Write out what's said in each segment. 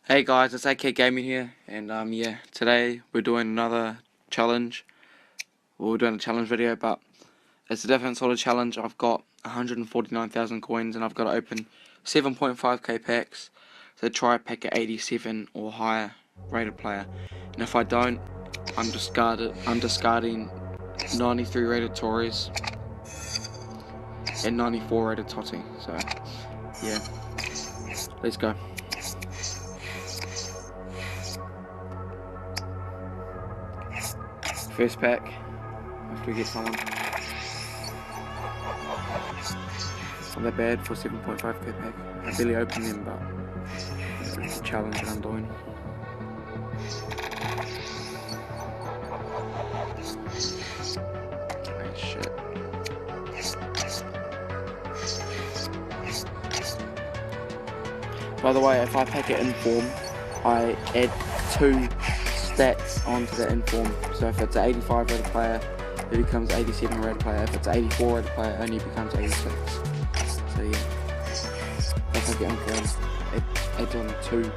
Hey guys, it's AK Gaming here, and yeah, today we're doing another challenge. Well, we're doing a challenge video, but it's a different sort of challenge. I've got 149,000 coins, and I've got to open 7.5k packs. So try a pack at 87 or higher rated player, and if I don't, I'm discarding 93 rated Tories and 94 rated Totti. So yeah, let's go. First pack, after we get someone. Not that bad for 7.5k pack. I barely opened them, but it's a challenge that I'm doing. Oh, shit. By the way, if I pack it in form, I add 2 stats onto the inform. So if it's an 85 rated player, it becomes 87 rated player. If it's an 84 rated player, it only becomes 86. So yeah, if I get informed, it adds on 2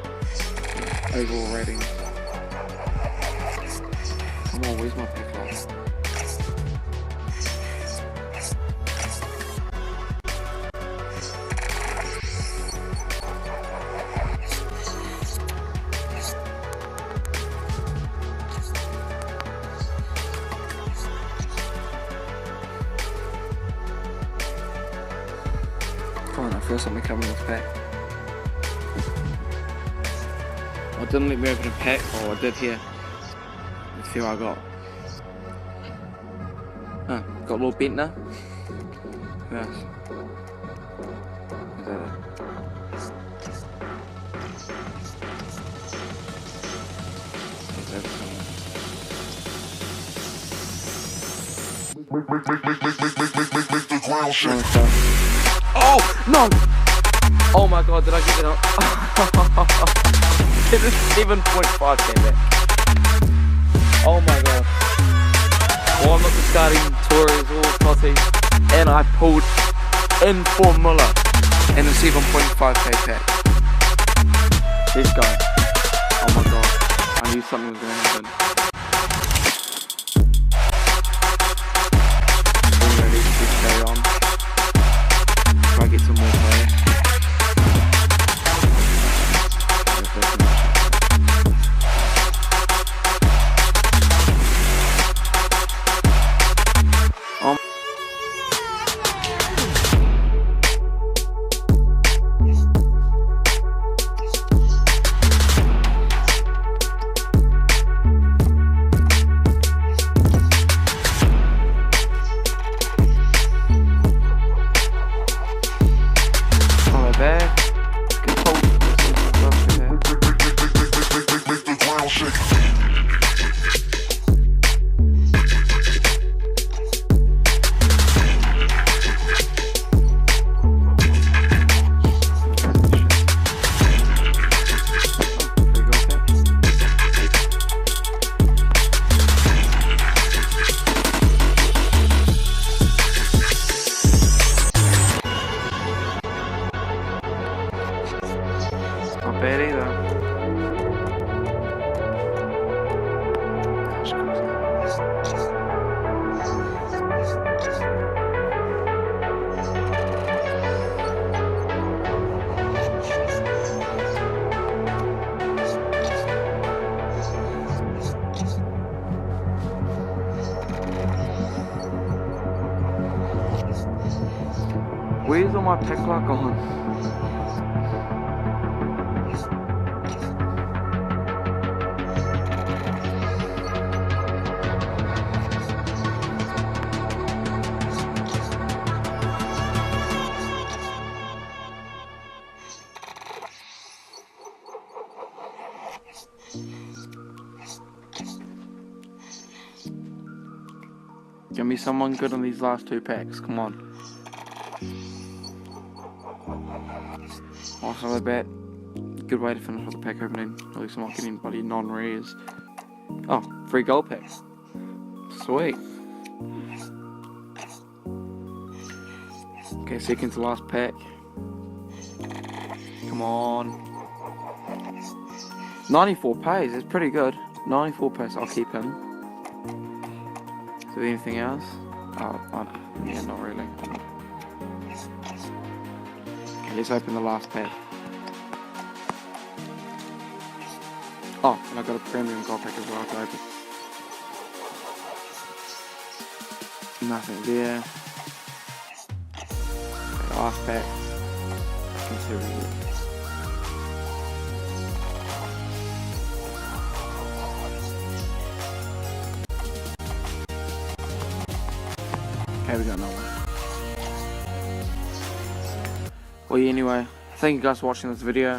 overall ratings. Come on, where's my pack light? I feel something coming in this pack. I didn't let me open a pack, or I did here. Let's see what I got. Got a little Bentner. Who else? Is that it? Oh no! Oh my god, did I get it up? It is 7.5k back. Oh my god. Well, I'm not discarding Torres or Totti, and I pulled in for Muller in a 7.5k pack. Let's go. Oh my god. I knew something was going to happen. Already, let's carry on. Try to get some more players. Not bad either. Where's all my pack luck on? Give me someone good on these last 2 packs, come on. Also, I bet good way to finish with the pack opening. At least I'm not getting bloody non-rares. Oh, 3 gold packs. Sweet. Okay, second to last pack. Come on. 94 pays, it's pretty good. 94 pays, I'll keep him. Is there anything else? Yeah, not really. Okay, let's open the last pack. Oh, and I got a premium gold pack as well to open. Nothing there. Okay, last pack. Let's see what we get. Okay, we got another one. Well, yeah, anyway, thank you guys for watching this video.